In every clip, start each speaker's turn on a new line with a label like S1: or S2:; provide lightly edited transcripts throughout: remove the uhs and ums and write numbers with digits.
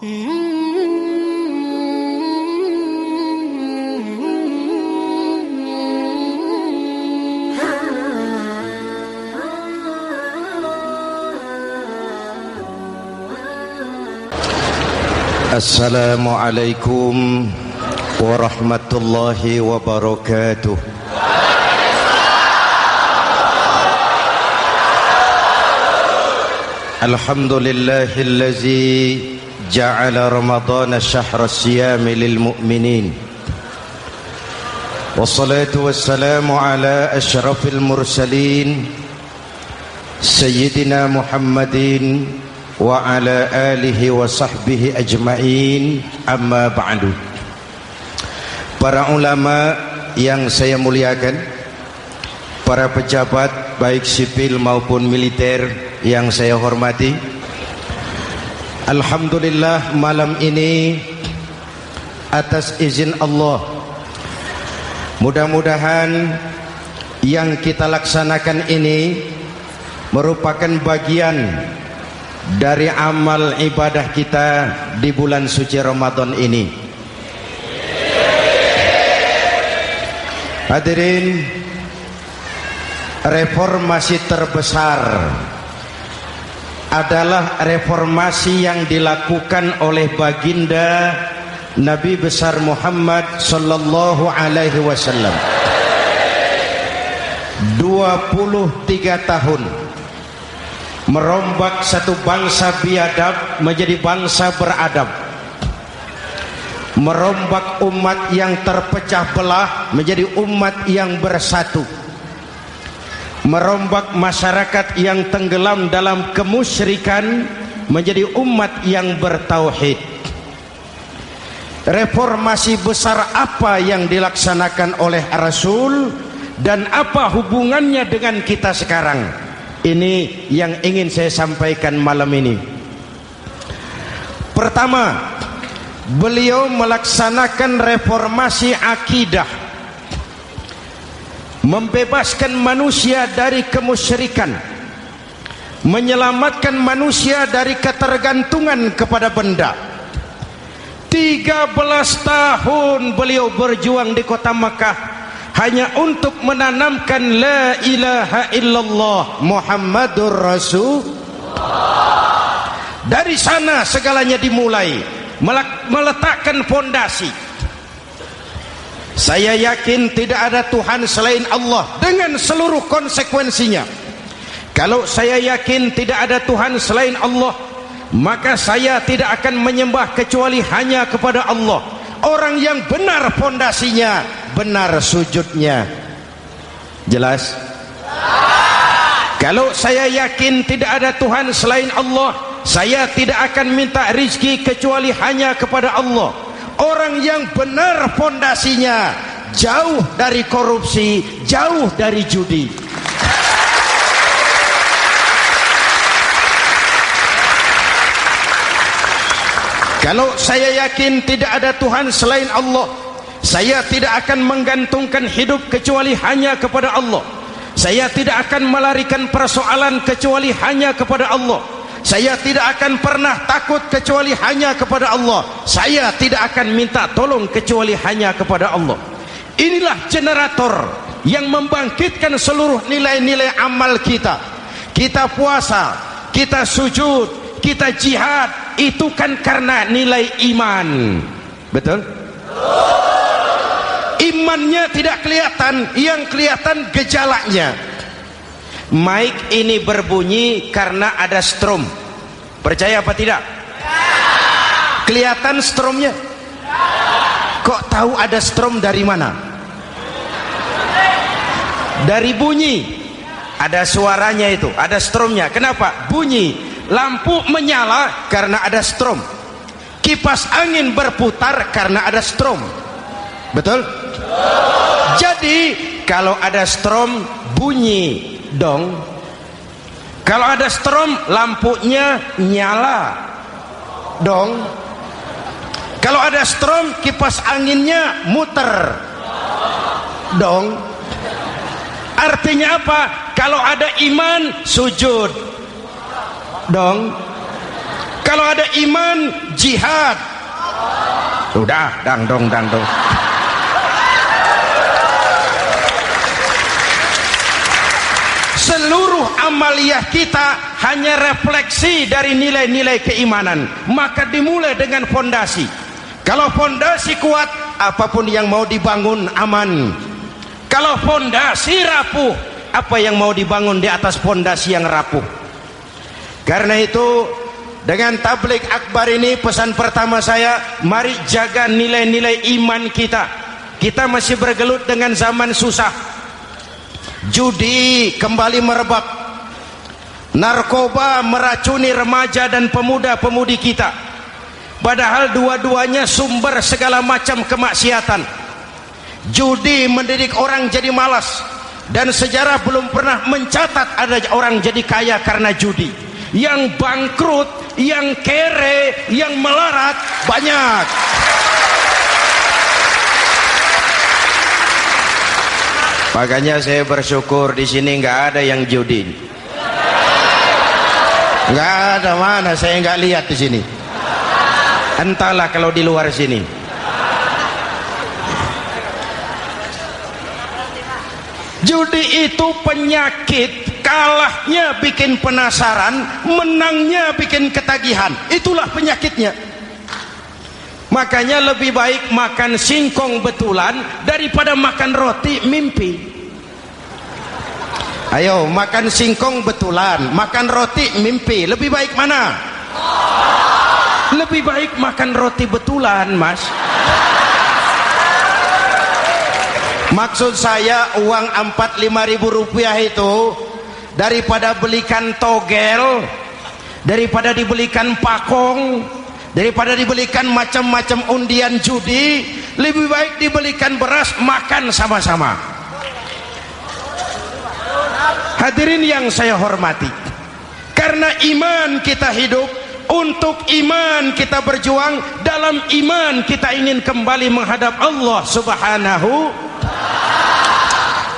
S1: Assalamualaikum warahmatullahi wabarakatuh. Alhamdulillahillazi ja'ala Ramadhana syahra siyami lil mu'minin. Wassalatu wassalamu ala asyrafil mursalin Sayyidina Muhammadin wa ala alihi wa sahbihi ajma'in, amma ba'du. Para ulama yang saya muliakan, para pejabat baik sipil maupun militer yang saya hormati, alhamdulillah malam ini atas izin Allah, mudah-mudahan yang kita laksanakan ini merupakan bagian dari amal ibadah kita di bulan suci Ramadan ini. Hadirin, reformasi terbesar adalah reformasi yang dilakukan oleh baginda Nabi besar Muhammad sallallahu alaihi wasallam. 23 tahun merombak satu bangsa biadab menjadi bangsa beradab, merombak umat yang terpecah belah menjadi umat yang bersatu, merombak masyarakat yang tenggelam dalam kemusyrikan menjadi umat yang bertauhid. Reformasi besar apa yang dilaksanakan oleh Rasul dan apa hubungannya dengan kita sekarang? Ini yang ingin saya sampaikan malam ini. Pertama, beliau melaksanakan reformasi akidah, membebaskan manusia dari kemusyrikan, menyelamatkan manusia dari ketergantungan kepada benda. 13 tahun beliau berjuang di kota Makkah hanya untuk menanamkan la ilaha illallah Muhammadur Rasulullah. Dari sana segalanya dimulai, meletakkan fondasi. Saya yakin tidak ada Tuhan selain Allah dengan seluruh konsekuensinya. Kalau saya yakin tidak ada Tuhan selain Allah, maka saya tidak akan menyembah kecuali hanya kepada Allah. Orang yang benar fondasinya, benar sujudnya. Jelas? Kalau saya yakin tidak ada Tuhan selain Allah, saya tidak akan minta rizki kecuali hanya kepada Allah. Orang yang benar fondasinya, jauh dari korupsi, jauh dari judi. Kalau saya yakin tidak ada Tuhan selain Allah, saya tidak akan menggantungkan hidup kecuali hanya kepada Allah. Saya tidak akan melarikan persoalan kecuali hanya kepada Allah. Saya tidak akan pernah takut kecuali hanya kepada Allah. Saya tidak akan minta tolong kecuali hanya kepada Allah. Inilah generator yang membangkitkan seluruh nilai-nilai amal kita. Kita puasa, kita sujud, kita jihad, itu kan karena nilai iman. Betul? Imannya tidak kelihatan, yang kelihatan gejalanya. Mic ini berbunyi karena ada strom. Percaya apa tidak? Kelihatan stromnya? Kok tahu ada strom dari mana? Dari bunyi. Ada suaranya itu, ada stromnya. Kenapa? Bunyi. Lampu menyala karena ada strom. Kipas angin berputar karena ada strom. Betul? Jadi kalau ada strom bunyi dong. Kalau ada strom lampunya nyala dong. Kalau ada strom kipas anginnya muter dong. Artinya apa? Kalau ada iman sujud dong. Kalau ada iman, jihad. Udah, dangdong. Seluruh amaliyah kita hanya refleksi dari nilai-nilai keimanan. Maka dimulai dengan fondasi. Kalau fondasi kuat, apapun yang mau dibangun aman. Kalau fondasi rapuh, apa yang mau dibangun di atas fondasi yang rapuh. Karena itu, dengan tabligh akbar ini, pesan pertama saya, mari jaga nilai-nilai iman kita. Kita masih bergelut dengan zaman susah. Judi kembali merebak, narkoba meracuni remaja dan pemuda-pemudi kita, padahal dua-duanya sumber segala macam kemaksiatan. Judi mendidik orang jadi malas, dan sejarah belum pernah mencatat ada orang jadi kaya karena judi. Yang bangkrut, yang kere, yang melarat banyak. Makanya saya bersyukur di sini nggak ada yang judi. Nggak ada, mana saya nggak lihat di sini. Entahlah kalau di luar sini. Judi itu penyakit. Kalahnya bikin penasaran, menangnya bikin ketagihan. Itulah penyakitnya. Makanya lebih baik makan singkong betulan daripada makan roti mimpi. Ayo, makan singkong betulan, makan roti mimpi, lebih baik mana? Lebih baik makan roti betulan, Mas. Maksud saya, uang 4-5 ribu rupiah itu daripada belikan togel, daripada dibelikan pakong, daripada dibelikan macam-macam undian judi, lebih baik dibelikan beras, makan sama-sama. Hadirin yang saya hormati, karena iman kita hidup, untuk iman kita berjuang, dalam iman kita ingin kembali menghadap Allah Subhanahu.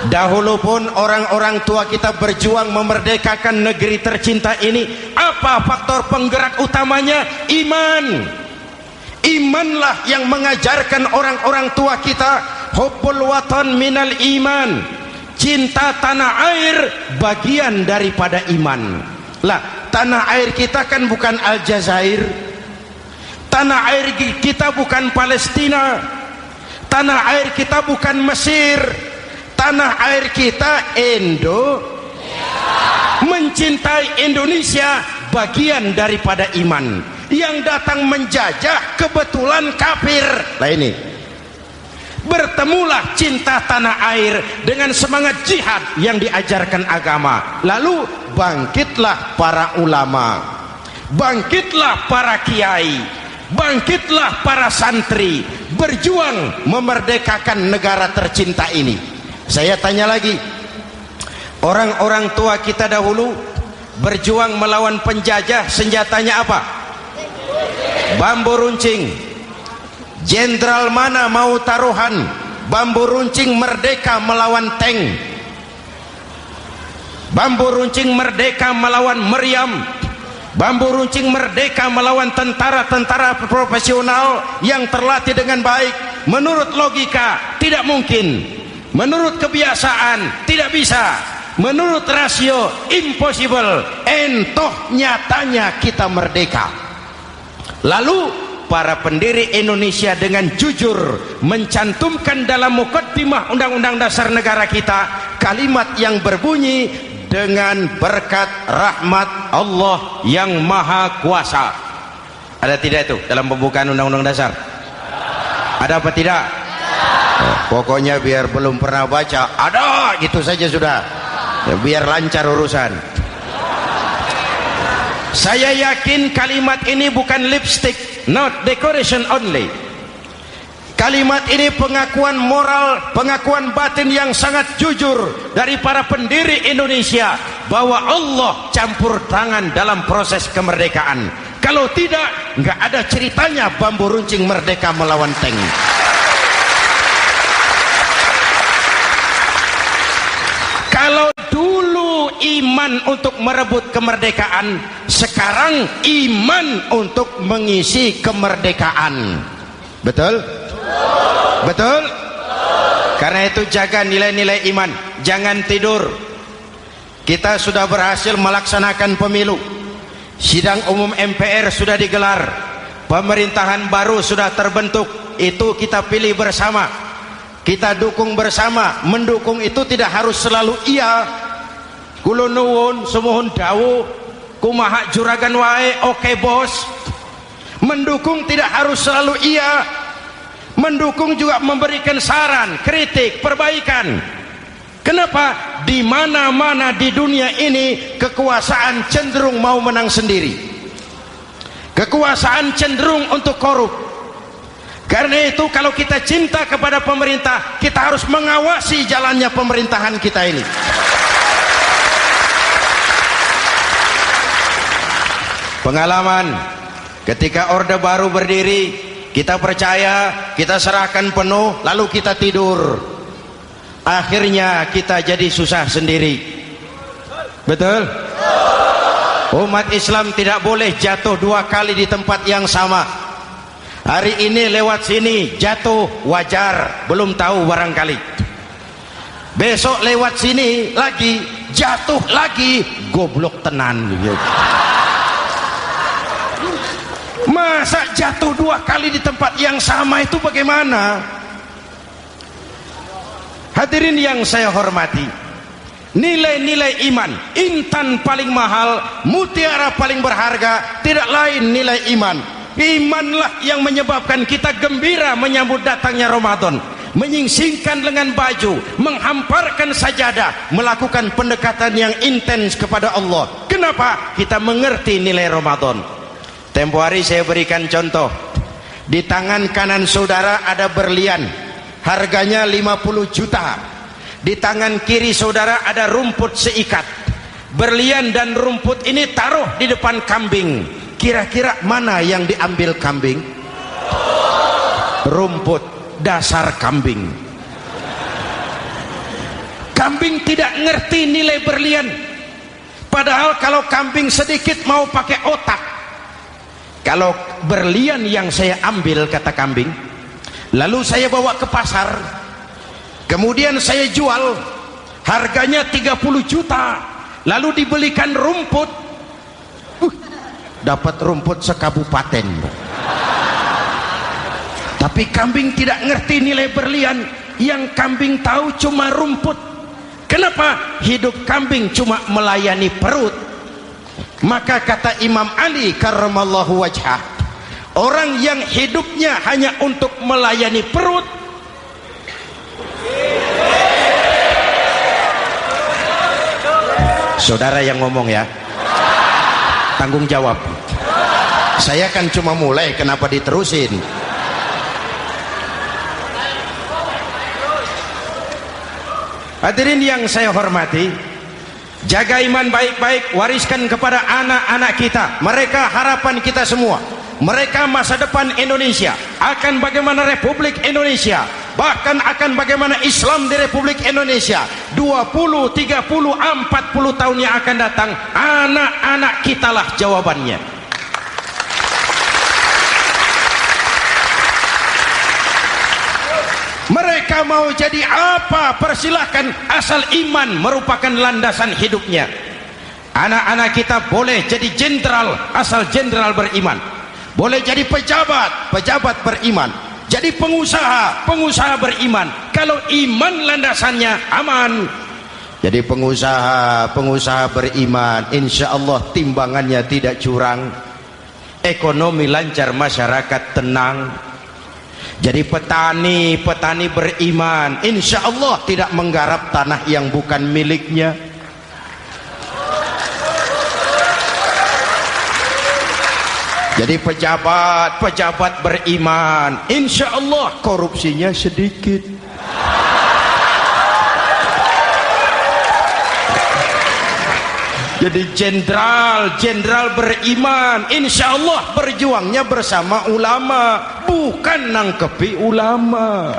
S1: Dahulu pun orang-orang tua kita berjuang memerdekakan negeri tercinta ini. Apa faktor penggerak utamanya? Iman. Imanlah yang mengajarkan orang-orang tua kita, hubbul watan minal iman. Cinta tanah air bagian daripada iman. Lah, tanah air kita kan bukan Aljazair. Tanah air kita bukan Palestina. Tanah air kita bukan Mesir. Tanah air kita mencintai Indonesia bagian daripada iman. Yang datang menjajah kebetulan kafir. Nah ini, bertemulah cinta tanah air dengan semangat jihad yang diajarkan agama. Lalu bangkitlah para ulama, bangkitlah para kiai, bangkitlah para santri, berjuang memerdekakan negara tercinta ini. Saya tanya lagi, orang-orang tua kita dahulu berjuang melawan penjajah, senjatanya apa? Bambu runcing. Jenderal mana mau taruhan bambu runcing merdeka melawan tank? Bambu runcing merdeka melawan meriam. Bambu runcing merdeka melawan tentara-tentara profesional yang terlatih dengan baik. Menurut logika tidak mungkin. Menurut kebiasaan tidak bisa. Menurut rasio impossible. Entoh nyatanya kita merdeka. Lalu para pendiri Indonesia dengan jujur mencantumkan dalam mukaddimah Undang-Undang Dasar Negara kita kalimat yang berbunyi, dengan berkat rahmat Allah yang Maha Kuasa. Ada tidak itu dalam pembukaan Undang-Undang Dasar? Ada apa tidak? Pokoknya biar belum pernah baca, ada gitu saja sudah, ya, biar lancar urusan. Saya yakin kalimat ini bukan lipstick, not decoration only. Kalimat ini pengakuan moral, pengakuan batin yang sangat jujur dari para pendiri Indonesia bahwa Allah campur tangan dalam proses kemerdekaan. Kalau tidak, nggak ada ceritanya bambu runcing merdeka melawan tank. Kalau dulu iman iman untuk merebut kemerdekaan, sekarang iman untuk mengisi kemerdekaan. Betul? Betul? Karena itu jaga nilai-nilai iman, jangan tidur. Kita sudah berhasil melaksanakan pemilu, sidang umum MPR sudah digelar, pemerintahan baru sudah terbentuk. Itu kita pilih bersama, kita dukung bersama. Mendukung itu tidak harus selalu iya. Kula nuwun semohon dawuh kumaha juragan wae oke bos. Mendukung tidak harus selalu iya. Mendukung juga memberikan saran, kritik, perbaikan. Kenapa? Di mana-mana di dunia ini kekuasaan cenderung mau menang sendiri. Kekuasaan cenderung untuk korup. Karena itu kalau kita cinta kepada pemerintah, kita harus mengawasi jalannya pemerintahan kita ini. Pengalaman ketika Orde Baru berdiri, kita percaya, kita serahkan penuh, lalu kita tidur. Akhirnya kita jadi susah sendiri. Betul? Umat Islam tidak boleh jatuh dua kali di tempat yang sama. Hari ini lewat sini jatuh wajar, belum tahu barangkali. Besok lewat sini lagi jatuh lagi, goblok tenan gitu. Masa jatuh dua kali di tempat yang sama itu bagaimana? Hadirin yang saya hormati, nilai-nilai iman, intan paling mahal, mutiara paling berharga, tidak lain nilai iman. Imanlah yang menyebabkan kita gembira menyambut datangnya Ramadan, menyingsingkan lengan baju, menghamparkan sajadah, melakukan pendekatan yang intens kepada Allah. Kenapa? Kita mengerti nilai Ramadan. Tempo hari saya berikan contoh. Di tangan kanan saudara ada berlian, harganya 50 juta. Di tangan kiri saudara ada rumput seikat. Berlian dan rumput ini taruh di depan kambing. Kira-kira mana yang diambil kambing? Rumput, dasar kambing. Kambing tidak ngerti nilai berlian. Padahal kalau kambing sedikit mau pakai otak. Kalau berlian yang saya ambil, kata kambing, lalu saya bawa ke pasar, kemudian saya jual, harganya 30 juta, lalu dibelikan rumput, dapat rumput sekabupaten. Tapi kambing tidak ngerti nilai berlian. Yang kambing tahu cuma rumput. Kenapa? Hidup kambing cuma melayani perut. Maka kata Imam Ali karramallahu wajhah, orang yang hidupnya hanya untuk melayani perut, saudara yang ngomong ya, tanggung jawab. Saya kan cuma mulai, kenapa diterusin? Hadirin yang saya hormati, jaga iman baik-baik, wariskan kepada anak-anak kita. Mereka harapan kita semua. Mereka masa depan Indonesia. Akan bagaimana Republik Indonesia, bahkan akan bagaimana Islam di Republik Indonesia 20, 30, 40 tahun yang akan datang. Anak-anak kitalah jawabannya. Mereka mau jadi apa, persilahkan, asal iman merupakan landasan hidupnya. Anak-anak kita boleh jadi jenderal asal jenderal beriman, boleh jadi pejabat, pejabat beriman, jadi pengusaha, pengusaha beriman. Kalau iman landasannya aman. Jadi pengusaha, pengusaha beriman, insya Allah timbangannya tidak curang, ekonomi lancar, masyarakat tenang. Jadi petani, petani beriman, insya Allah tidak menggarap tanah yang bukan miliknya. Jadi pejabat, pejabat beriman, insya Allah korupsinya sedikit. Jadi jenderal, jenderal beriman, insya Allah berjuangnya bersama ulama, bukan nangkepi ulama.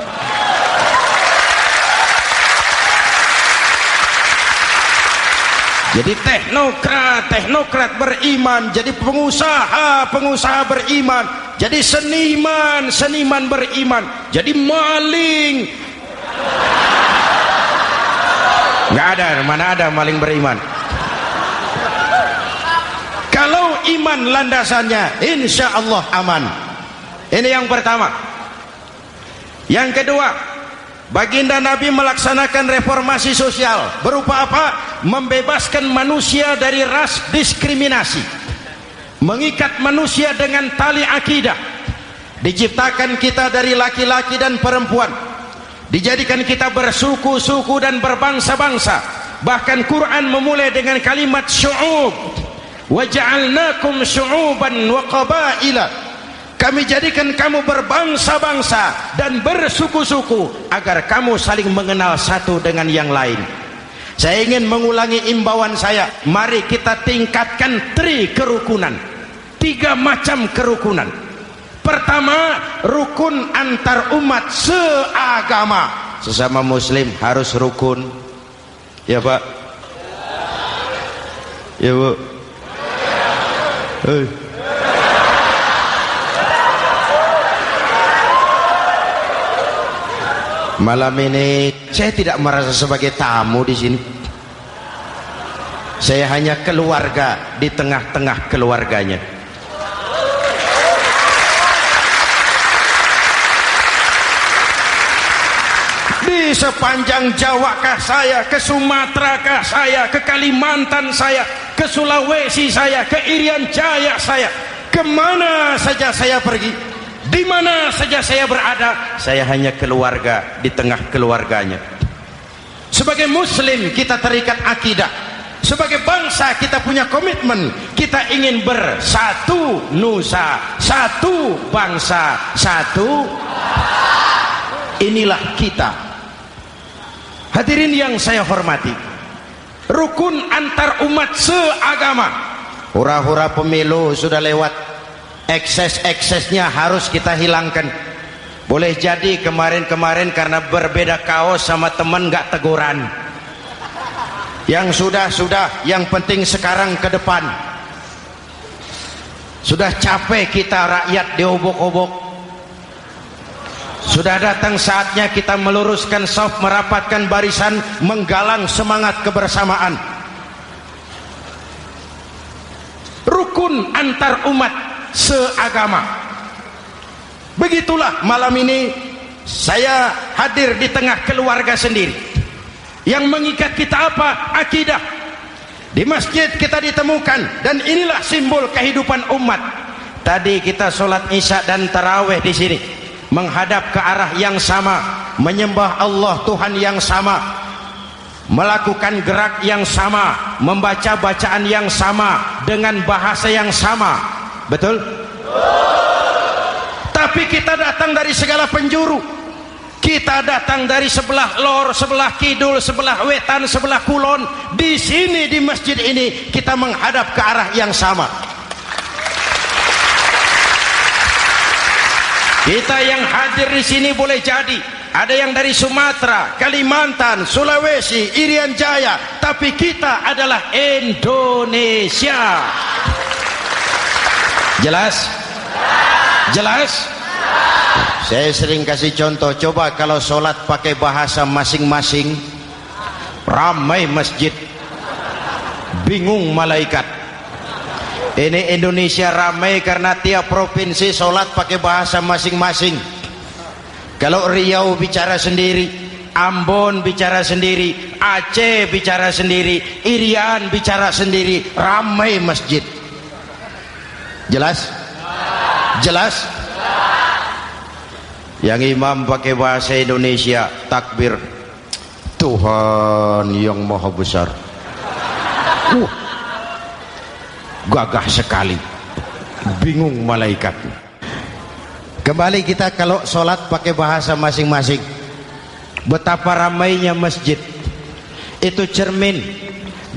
S1: Jadi teknokrat beriman, jadi pengusaha beriman, jadi seniman beriman, jadi maling. Nggak ada, mana ada maling beriman. Kalau iman landasannya, insya Allah aman. Ini yang pertama. Yang kedua, baginda Nabi melaksanakan reformasi sosial. Berupa apa? Membebaskan manusia dari ras diskriminasi, mengikat manusia dengan tali akidah. Diciptakan kita dari laki-laki dan perempuan, dijadikan kita bersuku-suku dan berbangsa-bangsa. Bahkan Quran memulai dengan kalimat syu'ub, wa ja'alnakum syu'uban wa qabaila. Kami jadikan kamu berbangsa-bangsa dan bersuku-suku agar kamu saling mengenal satu dengan yang lain. Saya ingin mengulangi imbauan saya, mari kita tingkatkan kerukunan. 3 macam kerukunan. Pertama, rukun antar umat seagama. Sesama muslim harus rukun. Ya Pak? Ya Bu? Malam ini saya tidak merasa sebagai tamu di sini. Saya hanya keluarga di tengah-tengah keluarganya. Di sepanjang Jawa kah saya, ke Sumatera kah saya, ke Kalimantan saya, ke Sulawesi saya, ke Irian Jaya saya, kemana saja saya pergi, di mana saja saya berada, saya hanya keluarga di tengah keluarganya. Sebagai muslim kita terikat akidah, sebagai bangsa kita punya komitmen, kita ingin bersatu nusa, satu bangsa, satu. Inilah kita. Hadirin yang saya hormati, rukun antar umat seagama. Hura-hura pemilu sudah lewat, ekses-eksesnya harus kita hilangkan. Boleh jadi kemarin-kemarin karena berbeda kaos sama teman gak teguran. Yang sudah, yang penting sekarang ke depan. Sudah capek kita rakyat diobok-obok. Sudah datang saatnya kita meluruskan saf, merapatkan barisan, menggalang semangat kebersamaan. Rukun antar umat seagama. Begitulah malam ini saya hadir di tengah keluarga sendiri. Yang mengikat kita apa? Akidah. Di masjid kita ditemukan, dan inilah simbol kehidupan umat. Tadi kita sholat isya dan tarawih di sini, menghadap ke arah yang sama, menyembah Allah Tuhan yang sama, melakukan gerak yang sama, membaca bacaan yang sama, dengan bahasa yang sama. Betul? Tapi kita datang dari segala penjuru. Kita datang dari sebelah lor, sebelah kidul, sebelah wetan, sebelah kulon. Di sini di masjid ini kita menghadap ke arah yang sama. Kita yang hadir di sini boleh jadi ada yang dari Sumatera, Kalimantan, Sulawesi, Irian Jaya, tapi kita adalah Indonesia. Jelas? Jelas? Saya sering kasih contoh, coba kalau sholat pakai bahasa masing-masing, ramai masjid, bingung malaikat. Ini Indonesia ramai karena tiap provinsi sholat pakai bahasa masing-masing. Kalau Riau bicara sendiri, Ambon bicara sendiri, Aceh bicara sendiri, Irian bicara sendiri, ramai masjid. Jelas? Jelas? Yang imam pakai bahasa Indonesia, takbir, Tuhan yang maha besar. Gagah sekali, bingung malaikat. Kembali kita kalau sholat pakai bahasa masing-masing. Betapa ramainya masjid. Itu cermin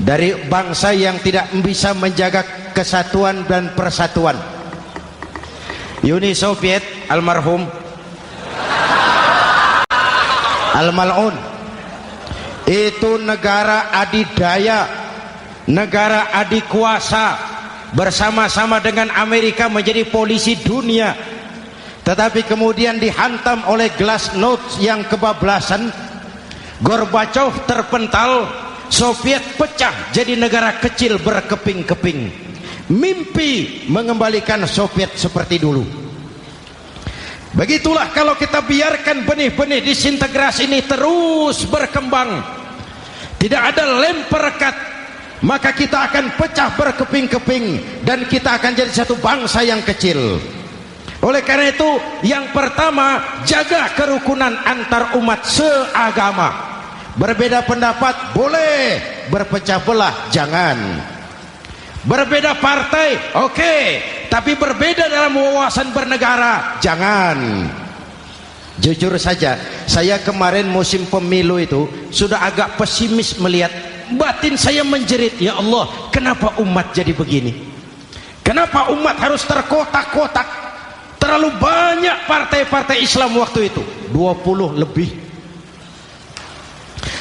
S1: dari bangsa yang tidak bisa menjaga kesatuan dan persatuan. Uni Soviet almarhum al-mal'un, itu negara adidaya, negara adik kuasa, bersama-sama dengan Amerika menjadi polisi dunia, tetapi kemudian dihantam oleh glasnost yang kebablasan. Gorbachev terpental, Soviet pecah jadi negara kecil berkeping-keping. Mimpi mengembalikan Soviet seperti dulu. Begitulah kalau kita biarkan benih-benih disintegrasi ini terus berkembang, tidak ada lem perekat, maka kita akan pecah berkeping-keping dan kita akan jadi satu bangsa yang kecil. Oleh karena itu, yang pertama, jaga kerukunan antar umat seagama. Berbeda pendapat boleh, berpecah belah jangan. Berbeda partai oke, tapi berbeda dalam wawasan bernegara jangan. Jujur saja, saya kemarin musim pemilu itu sudah agak pesimis melihat. Batin saya menjerit, ya Allah, kenapa umat jadi begini? Kenapa umat harus terkotak-kotak? Terlalu banyak partai-partai Islam waktu itu, 20 lebih.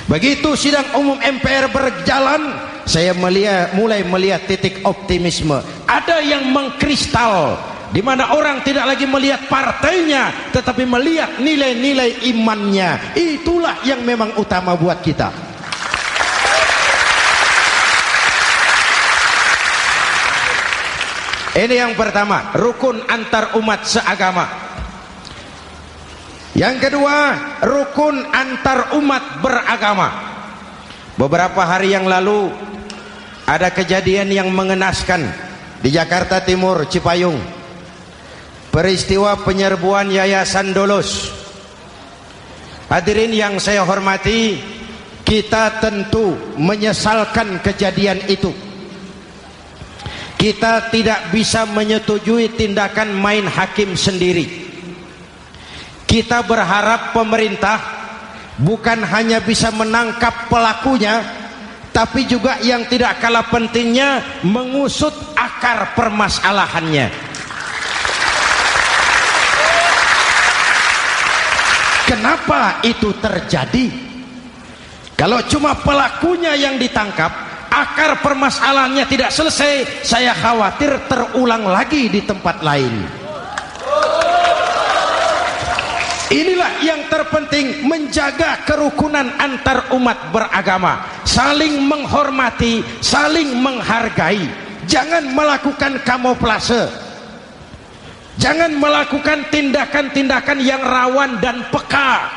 S1: Begitu sidang umum MPR berjalan, saya mulai melihat titik optimisme. Ada yang mengkristal, di mana orang tidak lagi melihat partainya, tetapi melihat nilai-nilai imannya. Itulah yang memang utama buat kita. Ini yang pertama, rukun antar umat seagama. Yang kedua, rukun antar umat beragama. Beberapa hari yang lalu ada kejadian yang mengenaskan di Jakarta Timur, Cipayung. Peristiwa penyerbuan Yayasan Dolos. Hadirin yang saya hormati, kita tentu menyesalkan kejadian itu. Kita tidak bisa menyetujui tindakan main hakim sendiri. Kita berharap pemerintah bukan hanya bisa menangkap pelakunya, tapi juga yang tidak kalah pentingnya mengusut akar permasalahannya. Kenapa itu terjadi? Kalau cuma pelakunya yang ditangkap, akar permasalahannya tidak selesai, saya khawatir terulang lagi di tempat lain. Inilah yang terpenting, menjaga kerukunan antar umat beragama, saling menghormati, saling menghargai. Jangan melakukan kamuflase, jangan melakukan tindakan-tindakan yang rawan dan peka.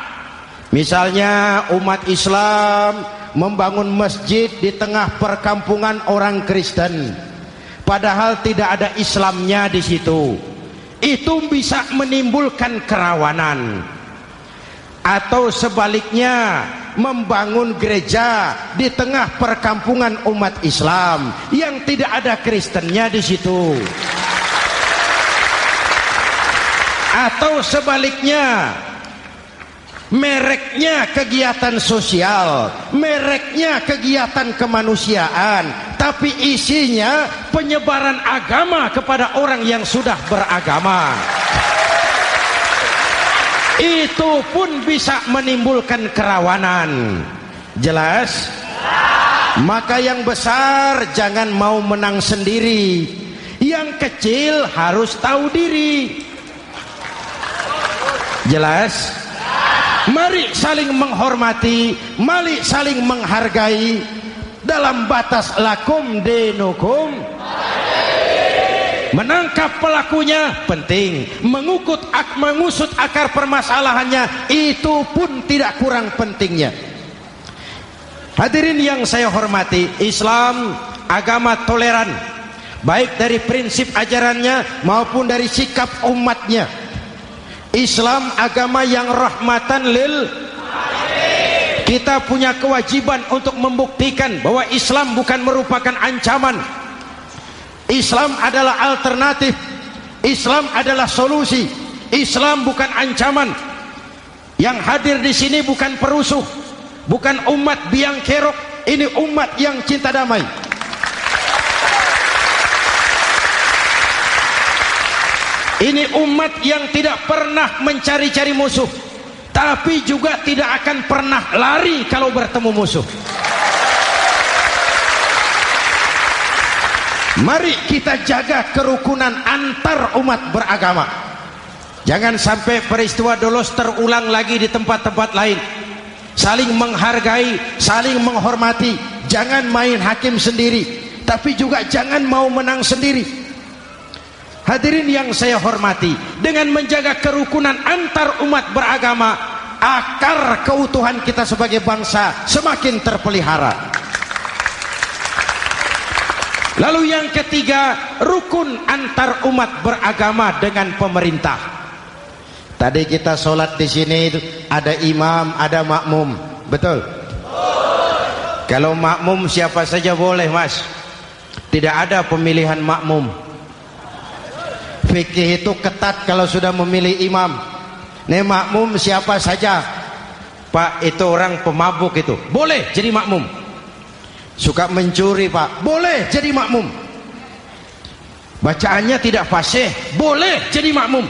S1: Misalnya umat Islam membangun masjid di tengah perkampungan orang Kristen, padahal tidak ada Islamnya di situ. Itu bisa menimbulkan kerawanan. Atau sebaliknya, membangun gereja di tengah perkampungan umat Islam yang tidak ada Kristennya di situ. Atau sebaliknya, mereknya kegiatan sosial, mereknya kegiatan kemanusiaan, tapi isinya penyebaran agama kepada orang yang sudah beragama. Itu pun bisa menimbulkan kerawanan. Jelas? Maka yang besar jangan mau menang sendiri, yang kecil harus tahu diri. Jelas? Mari saling menghormati, mari saling menghargai dalam batas lakum dinukum. Menangkap pelakunya penting, mengusut akar permasalahannya itu pun tidak kurang pentingnya. Hadirin yang saya hormati, Islam agama toleran, baik dari prinsip ajarannya maupun dari sikap umatnya. Islam agama yang rahmatan lil alamin. Kita punya kewajiban untuk membuktikan bahwa Islam bukan merupakan ancaman. Islam adalah alternatif. Islam adalah solusi. Islam bukan ancaman. Yang hadir di sini bukan perusuh, bukan umat biang kerok. Ini umat yang cinta damai. Ini umat yang tidak pernah mencari-cari musuh, tapi juga tidak akan pernah lari kalau bertemu musuh. Mari kita jaga kerukunan antar umat beragama. Jangan sampai peristiwa Dolos terulang lagi di tempat-tempat lain. Saling menghargai, saling menghormati. Jangan main hakim sendiri, tapi juga jangan mau menang sendiri. Hadirin yang saya hormati, dengan menjaga kerukunan antar umat beragama, akar keutuhan kita sebagai bangsa semakin terpelihara. Lalu yang ketiga, rukun antar umat beragama dengan pemerintah. Tadi kita sholat di sini ada imam, ada makmum, betul? Kalau makmum siapa saja boleh, Mas. Tidak ada pemilihan makmum. Fikih itu ketat kalau sudah memilih imam. Nih makmum siapa saja. Pak, itu orang pemabuk itu, boleh jadi makmum. Suka mencuri, Pak, boleh jadi makmum. Bacaannya tidak fasih, boleh jadi makmum.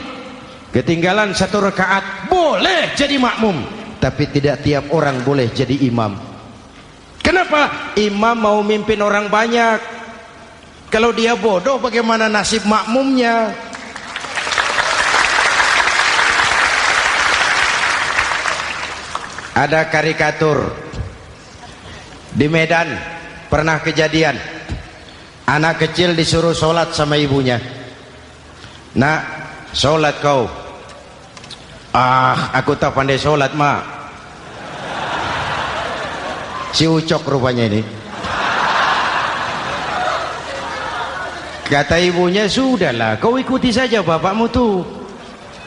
S1: Ketinggalan 1 rakaat, boleh jadi makmum. Tapi tidak tiap orang boleh jadi imam. Kenapa? Imam mau mimpin orang banyak. Kalau dia bodoh, bagaimana nasib makmumnya? Ada karikatur di Medan, pernah kejadian anak kecil disuruh sholat sama ibunya. Nak, sholat kau. Aku tak pandai sholat, mak. Si Ucok rupanya ini. Kata ibunya, sudahlah, kau ikuti saja bapakmu tuh.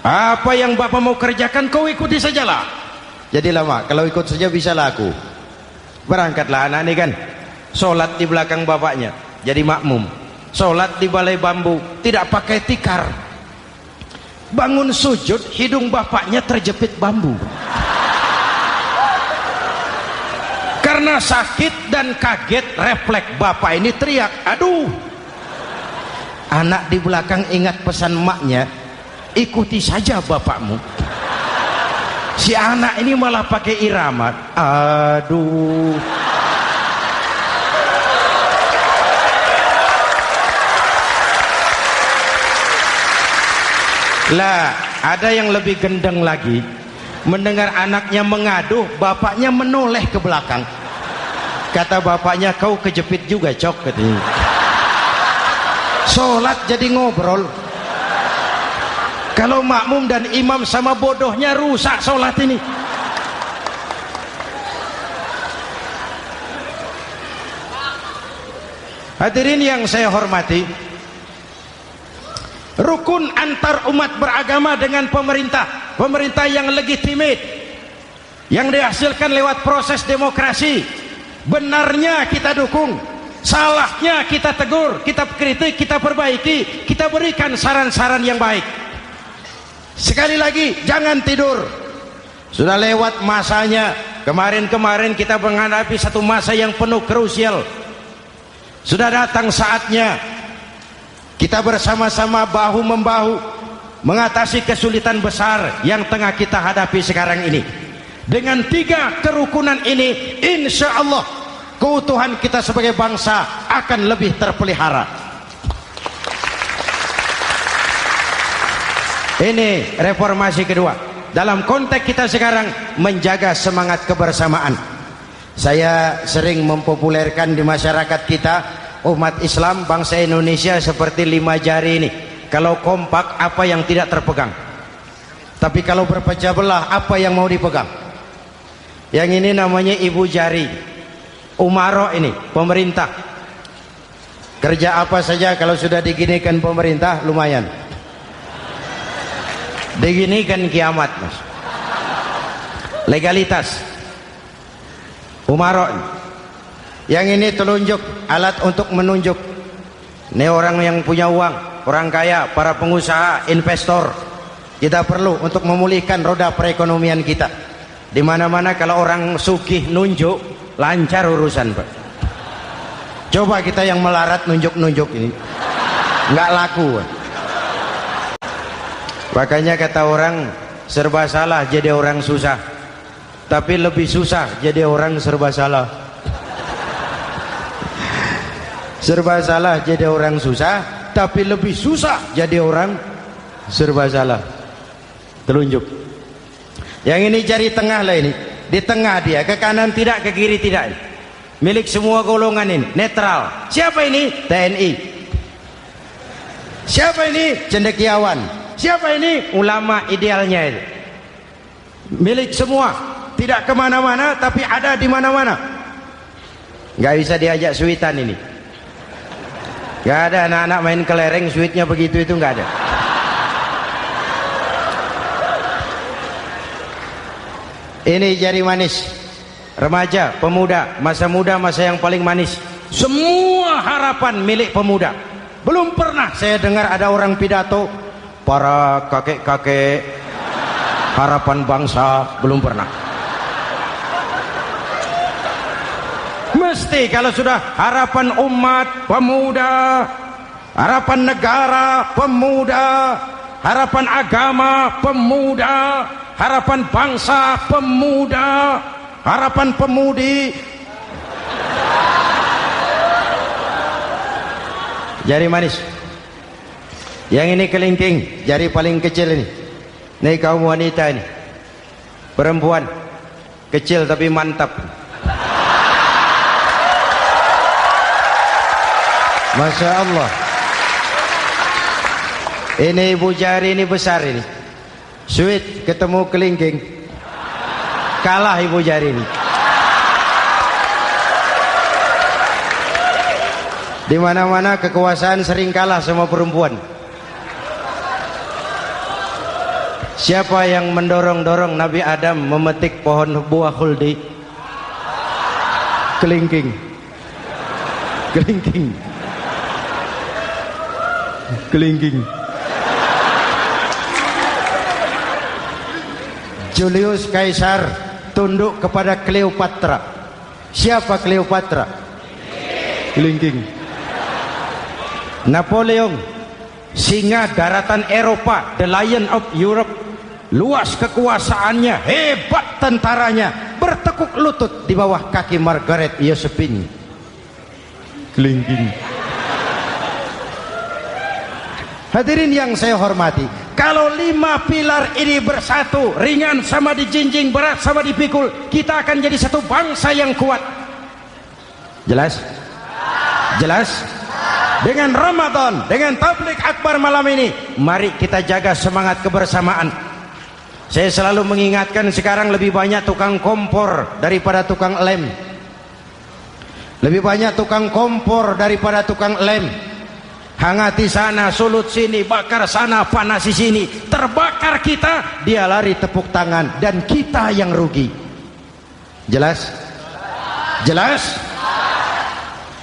S1: Apa yang bapak mau kerjakan, kau ikuti sajalah. Jadilah, mak, kalau ikut saja bisa laku. Berangkatlah anak ini kan, sholat di belakang bapaknya, jadi makmum. Sholat di balai bambu, tidak pakai tikar. Bangun sujud, hidung bapaknya terjepit bambu. Karena sakit dan kaget, refleks bapak ini teriak, aduh. Anak di belakang ingat pesan maknya, ikuti saja bapakmu. Si anak ini malah pakai irama, aduh. Lah, ada yang lebih gendeng lagi. Mendengar anaknya mengaduh, bapaknya menoleh ke belakang. Kata bapaknya, kau kejepit juga, Cok, katanya. Sholat jadi ngobrol. Kalau makmum dan imam sama bodohnya, rusak sholat ini. Hadirin yang saya hormati, rukun antar umat beragama dengan pemerintah, pemerintah yang legitimate, yang dihasilkan lewat proses demokrasi. Benarnya kita dukung, salahnya kita tegur, kita kritik, kita perbaiki, kita berikan saran-saran yang baik. Sekali lagi, jangan tidur. Sudah lewat masanya. Kemarin-kemarin kita menghadapi satu masa yang penuh krusial. Sudah datang saatnya kita bersama-sama bahu-membahu mengatasi kesulitan besar yang tengah kita hadapi sekarang ini. Dengan 3 kerukunan ini, insya Allah keutuhan kita sebagai bangsa akan lebih terpelihara. Ini reformasi kedua. Dalam konteks kita sekarang, menjaga semangat kebersamaan. Saya sering mempopulerkan di masyarakat kita, umat Islam bangsa Indonesia seperti 5 jari ini. Kalau kompak, apa yang tidak terpegang? Tapi kalau berpecah belah, apa yang mau dipegang? Yang ini namanya ibu jari. Umaro ini, pemerintah. Kerja apa saja kalau sudah diginikan pemerintah, lumayan. Diginikan kiamat, Mas. Legalitas. Umaro. Yang ini telunjuk, alat untuk menunjuk. Ini orang yang punya uang, orang kaya, para pengusaha, investor. Kita perlu untuk memulihkan roda perekonomian kita. Di mana-mana kalau orang sugih nunjuk, lancar urusan, Pak. Coba kita yang melarat nunjuk-nunjuk ini, nggak laku, Pak. Makanya kata orang, serba salah jadi orang susah, tapi lebih susah jadi orang serba salah. serba salah jadi orang susah, tapi lebih susah jadi orang serba salah. Telunjuk. Yang ini cari tengah lah ini. Di tengah dia, ke kanan tidak, ke kiri tidak. Milik semua golongan ini, netral. Siapa ini? TNI. Siapa ini? Cendekiawan. Siapa ini? Ulama idealnya itu. Milik semua, tidak kemana-mana, tapi ada di mana-mana. Nggak bisa diajak suitan ini. Nggak ada anak-anak main kelereng suitnya begitu, itu nggak ada. Ini jari manis, remaja, pemuda, masa muda, masa yang paling manis. Semua harapan milik pemuda. Belum pernah saya dengar ada orang pidato para kakek-kakek harapan bangsa, belum pernah. Mesti kalau sudah harapan umat, pemuda, harapan negara, pemuda, harapan agama, pemuda, harapan bangsa, pemuda, harapan pemudi. Jari manis. Yang ini kelingking, jari paling kecil ini. Ini kaum wanita ini. Perempuan kecil tapi mantap. Masya Allah. Ini ibu jari ini besar ini. Sweet ketemu kelingking, kalah ibu jari ini. Di mana-mana kekuasaan sering kalah sama perempuan. Siapa yang mendorong-dorong Nabi Adam memetik pohon buah khuldi? Kelingking. Kelingking. Kelingking. Julius Kaisar tunduk kepada Cleopatra. Siapa Cleopatra? Kelingking. Napoleon, singa daratan Eropa, the lion of Europe, luas kekuasaannya, hebat tentaranya, bertekuk lutut di bawah kaki Margaret Josephine. Kelingking. Hadirin yang saya hormati, kalau 5 pilar ini bersatu, ringan sama dijinjing, berat sama dipikul, kita akan jadi satu bangsa yang kuat. Jelas? Jelas? Dengan Ramadan, dengan tabligh akbar malam ini, mari kita jaga semangat kebersamaan. Saya selalu mengingatkan, sekarang lebih banyak tukang kompor daripada tukang lem. Lebih banyak tukang kompor daripada tukang lem. Hangati sana, sulut sini, bakar sana, panasi sini. Terbakar kita, dia lari tepuk tangan, dan kita yang rugi. Jelas? Jelas?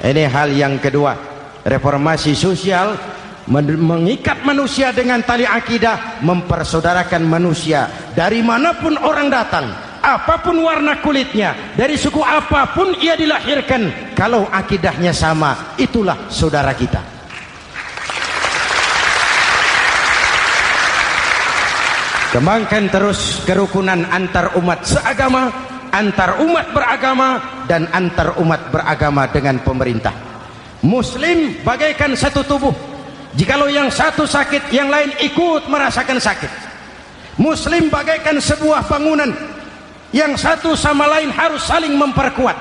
S1: Ini hal yang kedua. Reformasi sosial mengikat manusia dengan tali akidah, mempersaudarakan manusia dari manapun orang datang, apapun warna kulitnya, dari suku apapun ia dilahirkan, kalau akidahnya sama, itulah saudara kita. Kembangkan terus kerukunan antar umat seagama, antar umat beragama, dan antar umat beragama dengan pemerintah. Muslim bagaikan satu tubuh. Jikalau yang satu sakit, yang lain ikut merasakan sakit. Muslim bagaikan sebuah bangunan, yang satu sama lain harus saling memperkuat.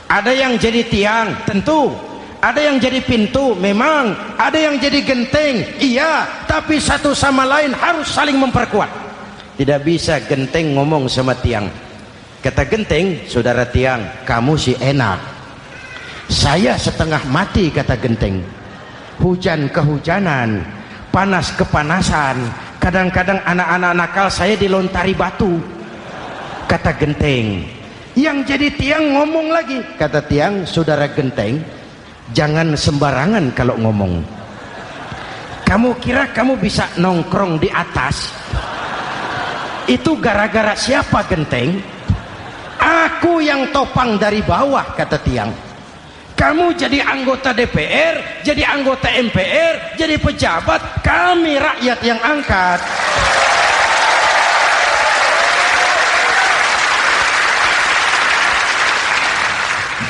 S1: Ada yang jadi tiang, tentu. Ada yang jadi pintu, memang. Ada yang jadi genteng, iya. Tapi satu sama lain harus saling memperkuat. Tidak bisa genteng ngomong sama tiang. Kata genteng, saudara tiang, kamu sih enak. Saya setengah mati, kata genteng. Hujan kehujanan, panas kepanasan, kadang-kadang anak-anak nakal saya dilontari batu, kata genteng. Yang jadi tiang ngomong lagi, kata tiang, saudara genteng, jangan sembarangan kalau ngomong. Kamu kira kamu bisa nongkrong di atas? Itu gara-gara siapa, genteng? Aku yang topang dari bawah, kata tiang. Kamu jadi anggota DPR, jadi anggota MPR, jadi pejabat, kami rakyat yang angkat.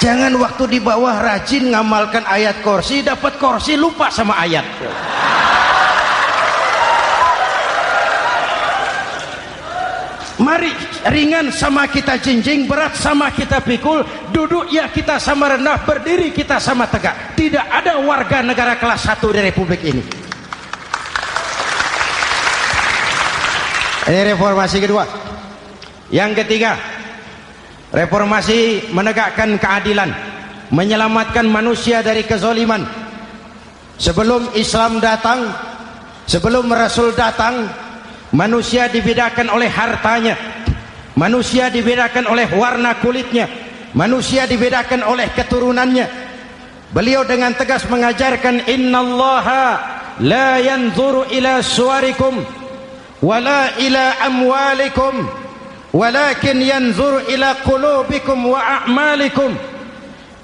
S1: Jangan waktu di bawah rajin ngamalkan ayat kursi, dapat kursi lupa sama ayat. Mari ringan sama kita jinjing, berat sama kita pikul, duduk ya kita sama rendah, berdiri kita sama tegak. Tidak ada warga negara kelas 1 di Republik ini. Ini reformasi kedua. Yang ketiga, reformasi menegakkan keadilan, menyelamatkan manusia dari kezaliman. Sebelum Islam datang, sebelum Rasul datang, manusia dibedakan oleh hartanya, manusia dibedakan oleh warna kulitnya, manusia dibedakan oleh keturunannya. Beliau dengan tegas mengajarkan, innallaha la yanzuru ila suwarikum wala ila amwalikum walakin yanzuru ila qulubikum wa a'malikum.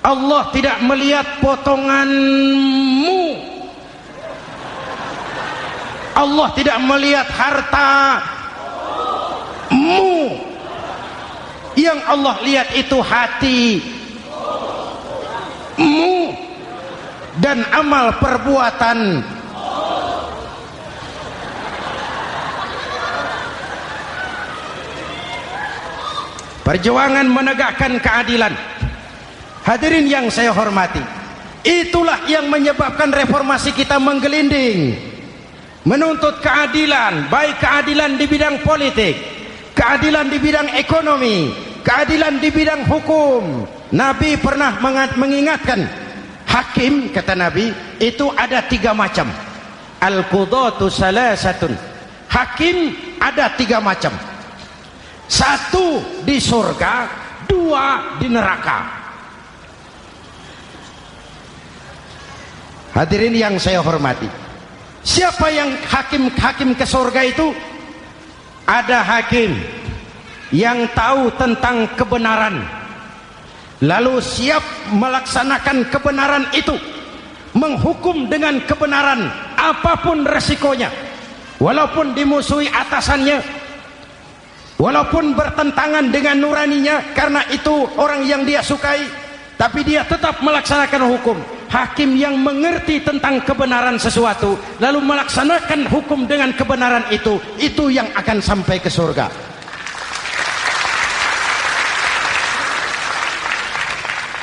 S1: Allah tidak melihat potonganmu, Allah tidak melihat hartamu. Yang Allah lihat itu hatimu dan amal perbuatan. Perjuangan menegakkan keadilan. Hadirin yang saya hormati, itulah yang menyebabkan reformasi kita menggelinding, menuntut keadilan, baik keadilan di bidang politik, keadilan di bidang ekonomi, keadilan di bidang hukum. Nabi pernah mengingatkan, hakim, kata Nabi, itu ada 3 macam. Al-qudatu salasatun. Hakim ada 3 macam. 1 di surga, 2 di neraka. Hadirin yang saya hormati, siapa yang hakim ke surga itu? Ada hakim yang tahu tentang kebenaran, lalu siap melaksanakan kebenaran itu, menghukum dengan kebenaran apapun resikonya, walaupun dimusuhi atasannya, walaupun bertentangan dengan nuraninya, karena itu orang yang dia sukai, tapi dia tetap melaksanakan hukum. Hakim yang mengerti tentang kebenaran sesuatu lalu melaksanakan hukum dengan kebenaran itu yang akan sampai ke surga.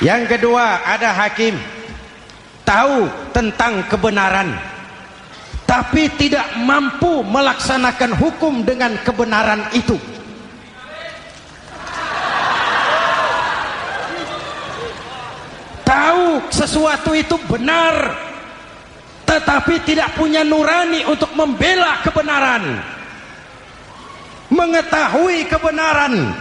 S1: Yang kedua, ada hakim tahu tentang kebenaran tapi tidak mampu melaksanakan hukum dengan kebenaran itu. Tahu sesuatu itu benar tetapi tidak punya nurani untuk membela kebenaran, mengetahui kebenaran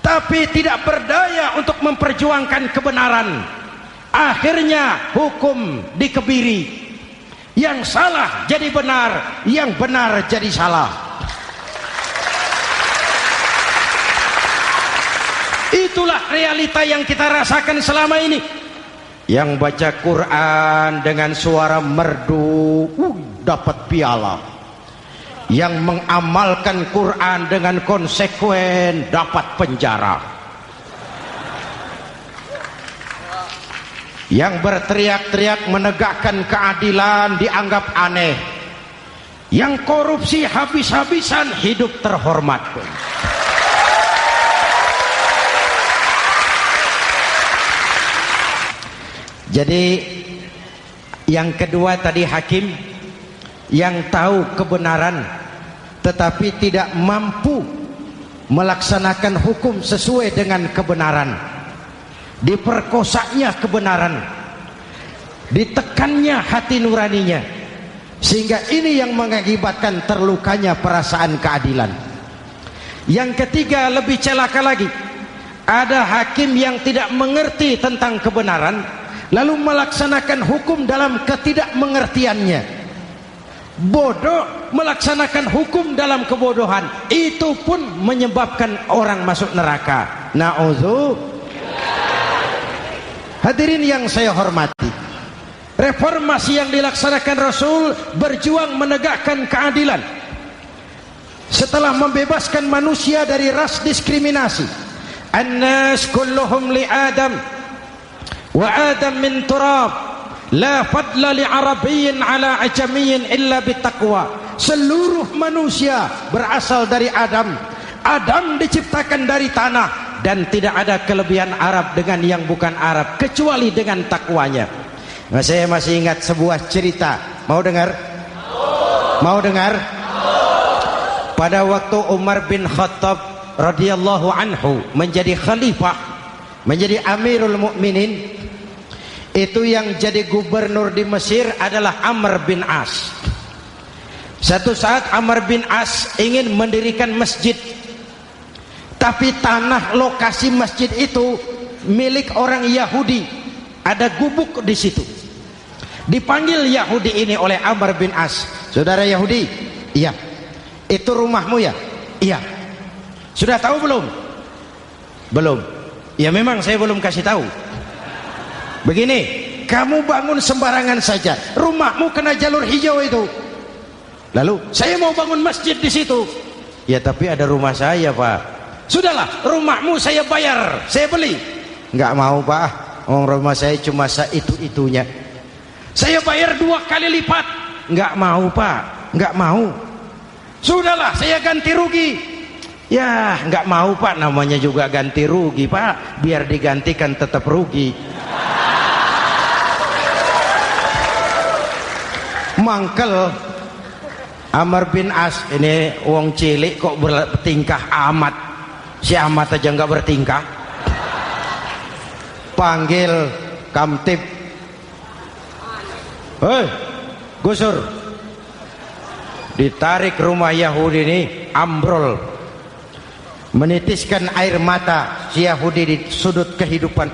S1: tapi tidak berdaya untuk memperjuangkan kebenaran. Akhirnya hukum dikebiri, yang salah jadi benar, yang benar jadi salah. Itulah realita yang kita rasakan selama ini. Yang baca Quran dengan suara merdu dapat piala, yang mengamalkan Quran dengan konsekuen dapat penjara, yang berteriak-teriak menegakkan keadilan dianggap aneh, yang korupsi habis-habisan hidup terhormat. Jadi yang kedua tadi hakim yang tahu kebenaran tetapi tidak mampu melaksanakan hukum sesuai dengan kebenaran, diperkosanya kebenaran, ditekannya hati nuraninya, sehingga ini yang mengakibatkan terlukanya perasaan keadilan. Yang ketiga lebih celaka lagi, ada hakim yang tidak mengerti tentang kebenaran lalu melaksanakan hukum dalam ketidakmengertiannya, bodoh melaksanakan hukum dalam kebodohan. Itu pun menyebabkan orang masuk neraka. Na'udzubillah. Hadirin yang saya hormati, reformasi yang dilaksanakan Rasul berjuang menegakkan keadilan setelah membebaskan manusia dari ras diskriminasi. An-nas kulluhum li Adam wa Adam min turab, la fadla li arabiyyin ala ajamiyyin illa bitaqwa. Seluruh manusia berasal dari Adam. Adam diciptakan dari tanah, dan tidak ada kelebihan Arab dengan yang bukan Arab kecuali dengan takwanya. Nah, saya masih ingat sebuah cerita. Mau dengar? Mau dengar? Pada waktu Umar bin Khattab radhiyallahu anhu menjadi khalifah, menjadi Amirul Mukminin, itu yang jadi gubernur di Mesir adalah Amr bin As. Satu saat Amr bin As ingin mendirikan masjid, tapi tanah lokasi masjid itu milik orang Yahudi. Ada gubuk di situ. Dipanggil Yahudi ini oleh Amr bin As. Saudara Yahudi, iya. Itu rumahmu ya? Iya. Sudah tahu belum? Belum. Ya memang saya belum kasih tahu. Begini, kamu bangun sembarangan saja. Rumahmu kena jalur hijau itu. Lalu saya mau bangun masjid di situ. Ya tapi ada rumah saya, Pak. Sudahlah, rumahmu saya bayar, saya beli. Enggak mau, Pak. Rumah saya cuma itu-itunya. Saya bayar 2 kali lipat. Enggak mau, Pak. Enggak mau. Sudahlah, saya ganti rugi. Ya, enggak mau, Pak. Namanya juga ganti rugi, Pak. Biar digantikan tetap rugi. Mangkel Amr bin As ini wong cilik kok bertingkah amat. Si amat aja enggak bertingkah. Panggil kamtib. Hei, gusur. Ditarik rumah Yahudi ini, ambrol, menitiskan air mata si Yahudi di sudut kehidupan.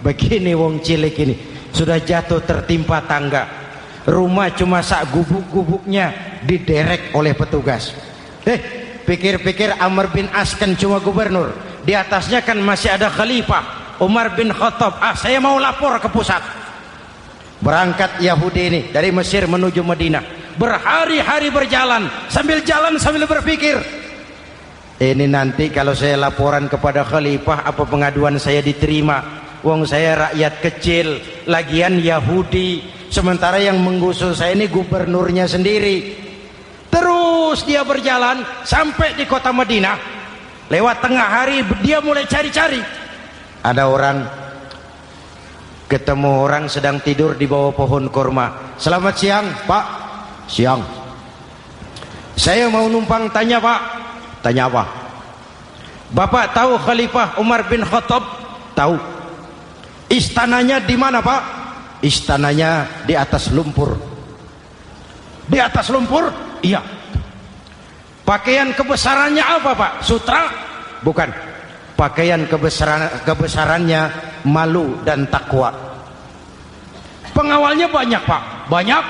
S1: Begini wong cilik ini sudah jatuh tertimpa tangga. Rumah cuma sak gubuk-gubuknya diderek oleh petugas. Pikir-pikir Amr bin As kan cuma gubernur, di atasnya kan masih ada khalifah Umar bin Khattab. Saya mau lapor ke pusat. Berangkat Yahudi ini dari Mesir menuju Madinah. Berhari-hari berjalan, sambil jalan sambil berpikir, ini nanti kalau saya laporan kepada khalifah, apa pengaduan saya diterima? Wong saya rakyat kecil, lagian Yahudi, sementara yang menggusur saya ini gubernurnya sendiri. Terus dia berjalan sampai di kota Madinah. Lewat tengah hari dia mulai cari-cari. Ada orang, ketemu orang sedang tidur di bawah pohon kurma. Selamat siang, Pak. Siang. Saya mau numpang tanya, Pak. Tanya apa? Bapak tahu Khalifah Umar bin Khattab? Tahu. Istananya di mana, Pak? Istananya di atas lumpur. Di atas lumpur? Iya. Pakaian kebesarannya apa, Pak? Sutra? Bukan. Pakaian kebesarannya malu dan takwa. Pengawalnya banyak, Pak. Banyak.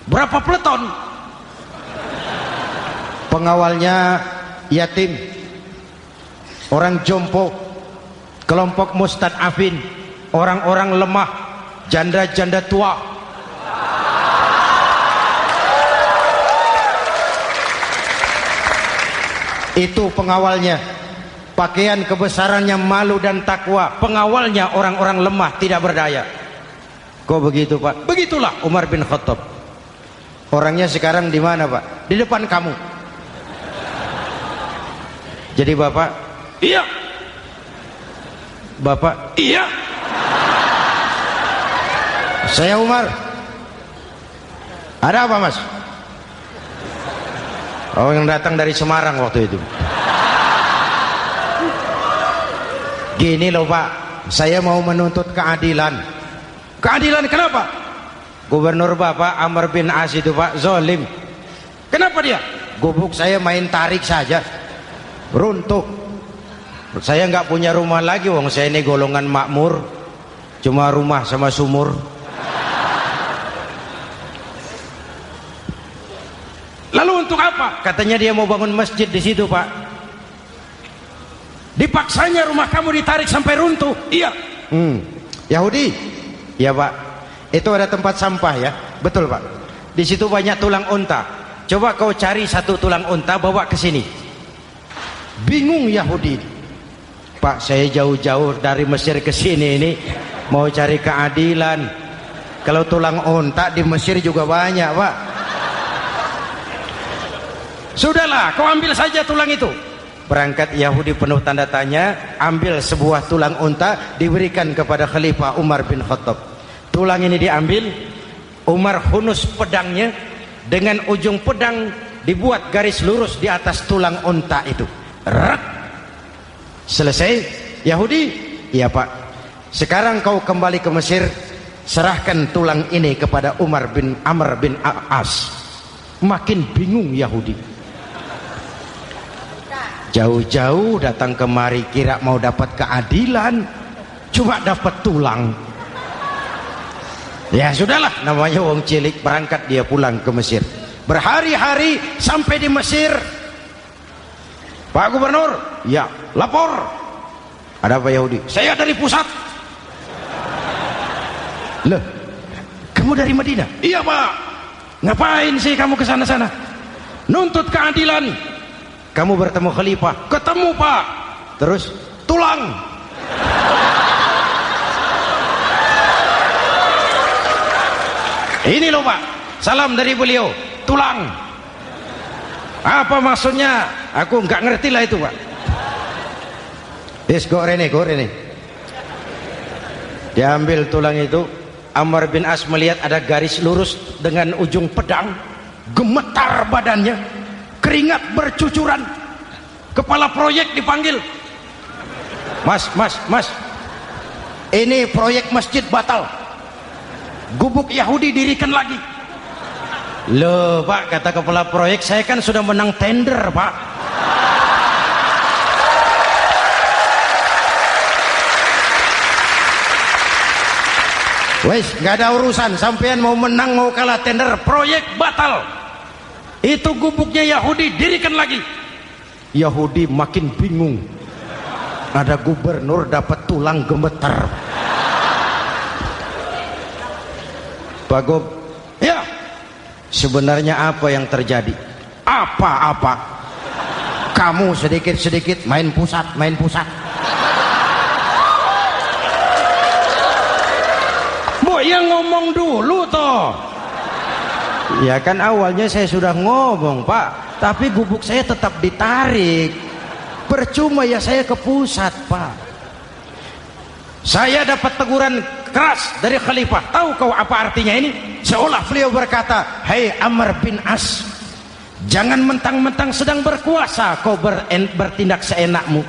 S1: Berapa peleton? Pengawalnya yatim, orang jompo, kelompok mustad'afin, orang-orang lemah, janda-janda tua. Itu pengawalnya. Pakaian kebesarannya malu dan takwa. Pengawalnya orang-orang lemah, tidak berdaya. Kok begitu, Pak? Begitulah Umar bin Khattab. Orangnya sekarang di mana, Pak? Di depan kamu. Jadi Bapak, iya. Bapak, iya. Saya Umar. Ada apa, Mas? Oh, yang datang dari Semarang waktu itu. Gini loh, Pak, saya mau menuntut keadilan. Keadilan kenapa? Gubernur Bapak Amr bin As itu, Pak, zalim. Kenapa dia? Gubuk saya main tarik saja, runtuh. Saya nggak punya rumah lagi, wong saya ini golongan makmur, cuma rumah sama sumur. Lalu untuk apa? Katanya dia mau bangun masjid di situ, Pak. Dipaksanya rumah kamu ditarik sampai runtuh. Iya. Yahudi? Ya, Pak. Itu ada tempat sampah ya. Betul, Pak. Di situ banyak tulang unta. Coba kau cari satu tulang unta bawa ke sini. Bingung Yahudi. Pak, saya jauh-jauh dari Mesir ke sini ini mau cari keadilan. Kalau tulang unta di Mesir juga banyak, Pak. Sudahlah, kau ambil saja tulang itu. Berangkat Yahudi penuh tanda tanya, ambil sebuah tulang unta, diberikan kepada Khalifah Umar bin Khattab. Tulang ini diambil, Umar hunus pedangnya, dengan ujung pedang dibuat garis lurus di atas tulang unta itu. Rak. Selesai. Yahudi, iya Pak, sekarang kau kembali ke Mesir, serahkan tulang ini kepada Umar bin Amr bin As. Makin bingung Yahudi, jauh-jauh datang kemari kira mau dapat keadilan, cuma dapat tulang. Ya sudahlah, namanya wong cilik, berangkat dia pulang ke Mesir. Berhari-hari sampai di Mesir. Pak Gubernur, ya lapor. Ada apa Yahudi? Saya dari pusat. Loh, kamu dari Madinah? Iya Pak. Ngapain sih kamu ke sana-sana? Nuntut keadilan. Kamu bertemu Khalifah? Ketemu Pak. Terus tulang. Ini loh Pak, salam dari beliau, tulang. Apa maksudnya? Aku nggak ngerti lah itu Pak. Yes, go rene. Diambil tulang itu. Amr bin As melihat ada garis lurus dengan ujung pedang, gemetar badannya, keringat bercucuran. Kepala proyek dipanggil. Mas, ini proyek masjid batal, gubuk Yahudi dirikan lagi. Loh Pak, kata kepala proyek, saya kan sudah menang tender Pak. Wes, nggak ada urusan, sampean mau menang mau kalah tender, proyek batal. Itu gubuknya Yahudi dirikan lagi. Yahudi makin bingung. Ada gubernur dapat tulang gemeter. Pak Gob, ya, sebenarnya apa yang terjadi? Apa-apa. Kamu sedikit-sedikit main pusat. Bu, yang ngomong dulu toh. Ya kan awalnya saya sudah ngomong Pak, tapi gubuk saya tetap ditarik. Percuma ya saya ke pusat Pak. Saya dapat teguran keras dari Khalifah. Tahu kau apa artinya ini? Seolah beliau berkata, "Hei Amr bin As, jangan mentang-mentang sedang berkuasa kau bertindak seenakmu.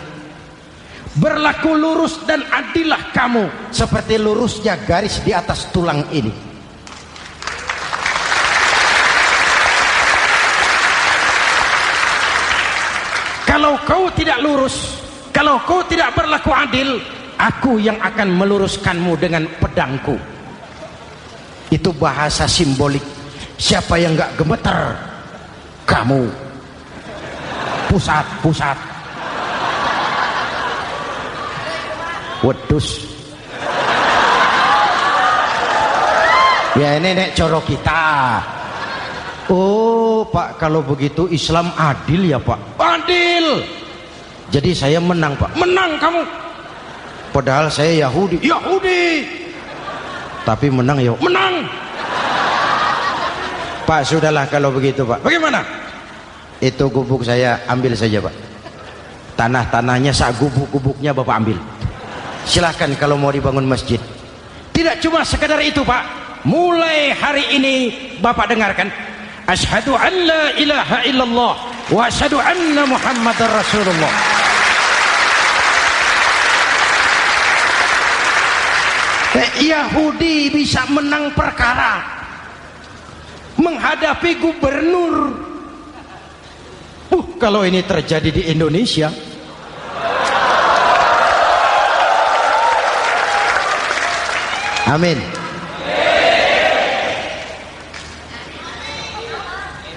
S1: Berlaku lurus dan adillah kamu seperti lurusnya garis di atas tulang ini." Kalau kau tidak lurus, kalau kau tidak berlaku adil, aku yang akan meluruskanmu dengan pedangku. Itu bahasa simbolik. Siapa yang gak gemeter? Kamu. Pusat. Wedus. Ya ini nek coro kita. Oh Pak, kalau begitu Islam adil ya Pak? Adil. Jadi saya menang Pak? Menang kamu. Padahal saya Yahudi. Tapi menang ya? Menang. Pak, sudahlah kalau begitu Pak. Bagaimana? Itu gubuk saya ambil saja Pak. Tanah-tanahnya sak gubuk-gubuknya Bapak ambil. Silahkan kalau mau dibangun masjid. Tidak cuma sekedar itu Pak. Mulai hari ini Bapak dengarkan. Asyhadu an la ilaha illallah wa asyhadu anna Muhammadar Rasulullah. Yahudi bisa menang perkara menghadapi gubernur. Kalau ini terjadi di Indonesia, amin.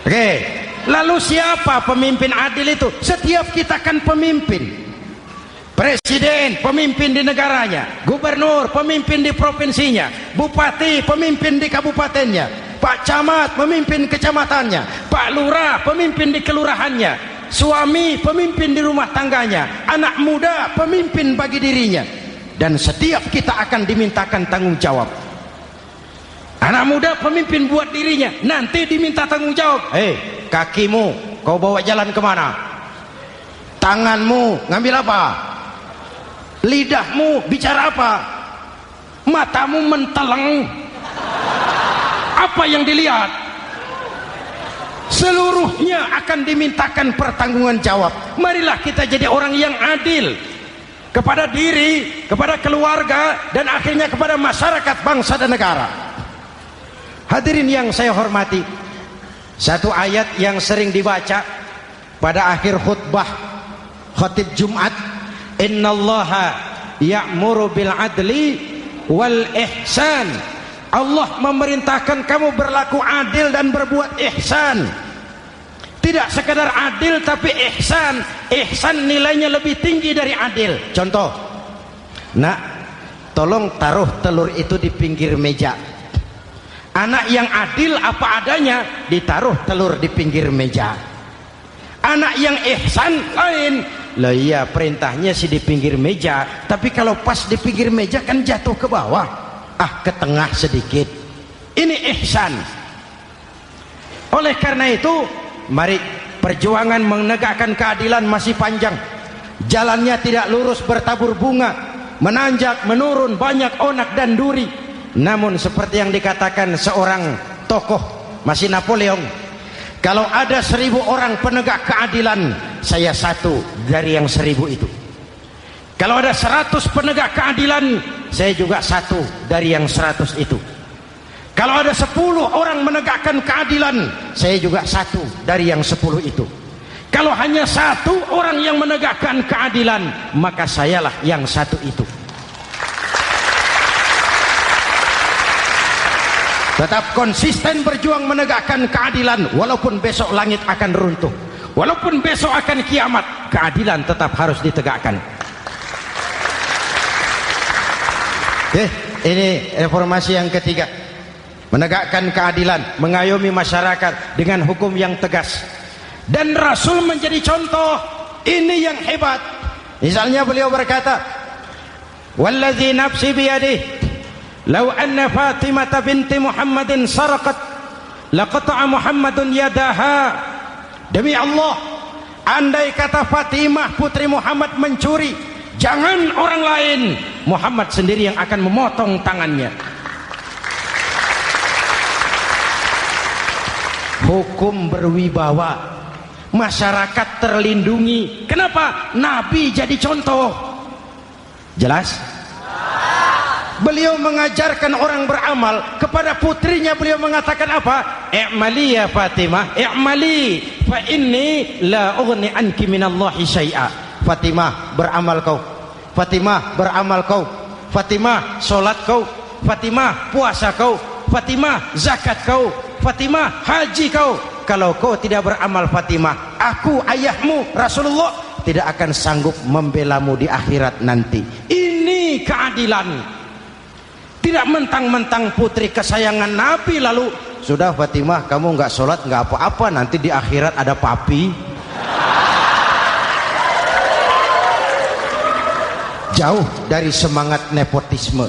S1: Oke, lalu siapa pemimpin adil itu? Setiap kita kan pemimpin. Presiden, pemimpin di negaranya. Gubernur, pemimpin di provinsinya. Bupati, pemimpin di kabupatennya. Pak Camat, pemimpin kecamatannya. Pak Lurah, pemimpin di kelurahannya. suami pemimpin di rumah tangganya, anak muda pemimpin bagi dirinya, dan setiap kita akan dimintakan tanggung jawab. Anak muda pemimpin buat dirinya, nanti diminta tanggung jawab. Kakimu kau bawa jalan kemana? Tanganmu ngambil apa? Lidahmu bicara apa? Matamu menteleng, apa yang dilihat? Seluruhnya akan dimintakan pertanggungan jawab. Marilah kita jadi orang yang adil kepada diri, kepada keluarga, dan akhirnya kepada masyarakat, bangsa dan negara. Hadirin yang saya hormati, satu ayat yang sering dibaca pada akhir khutbah khatib Jumat, innallaha ya'muru bil adli wal ihsan. Allah memerintahkan kamu berlaku adil dan berbuat ihsan. Tidak sekadar adil tapi ihsan. Ihsan nilainya lebih tinggi dari adil. Contoh, nak, tolong taruh telur itu di pinggir meja. Anak yang adil apa adanya, ditaruh telur di pinggir meja. Anak yang ihsan lain. Lah iya, perintahnya sih di pinggir meja, tapi kalau pas di pinggir meja kan jatuh ke bawah, ke tengah sedikit. Ini ihsan. Oleh karena itu, mari, perjuangan menegakkan keadilan masih panjang. Jalannya tidak lurus, bertabur bunga, menanjak, menurun, banyak onak dan duri. Namun seperti yang dikatakan seorang tokoh, masih Napoleon, kalau ada 1000 orang penegak keadilan, saya satu dari yang 1000 itu. Kalau ada 100 penegak keadilan, saya juga satu dari yang 100 itu. Kalau ada 10 orang menegakkan keadilan, saya juga satu dari yang 10 itu. Kalau hanya 1 orang yang menegakkan keadilan, maka sayalah yang 1 itu. Tetap konsisten berjuang menegakkan keadilan, walaupun besok langit akan runtuh, walaupun besok akan kiamat, keadilan tetap harus ditegakkan. Ini reformasi yang ketiga, menegakkan keadilan, mengayomi masyarakat dengan hukum yang tegas. Dan Rasul menjadi contoh. Ini yang hebat. Misalnya beliau berkata, wallazi nafsi biyadihi lau anna Fatimah binti Muhammadin saraqat laqata'a Muhammadun yadaha. Demi Allah, andai kata Fatimah putri Muhammad mencuri, jangan orang lain, Muhammad sendiri yang akan memotong tangannya. Hukum berwibawa, masyarakat terlindungi. Kenapa? Nabi jadi contoh. Jelas? Beliau mengajarkan orang beramal. Kepada putrinya beliau mengatakan apa? I'mali ya Fatimah, i'mali fa inni la ughni anki minallahi syai'a. Fatimah, beramal kau. Fatimah, beramal kau. Fatimah, solat kau. Fatimah, puasa kau. Fatimah, zakat kau. Fatimah, haji kau. Kalau kau tidak beramal Fatimah, aku ayahmu Rasulullah tidak akan sanggup membelamu di akhirat nanti. Ini keadilan. Tidak mentang-mentang putri kesayangan Nabi lalu sudah Fatimah kamu nggak sholat nggak apa-apa, nanti di akhirat ada papi. Jauh dari semangat nepotisme.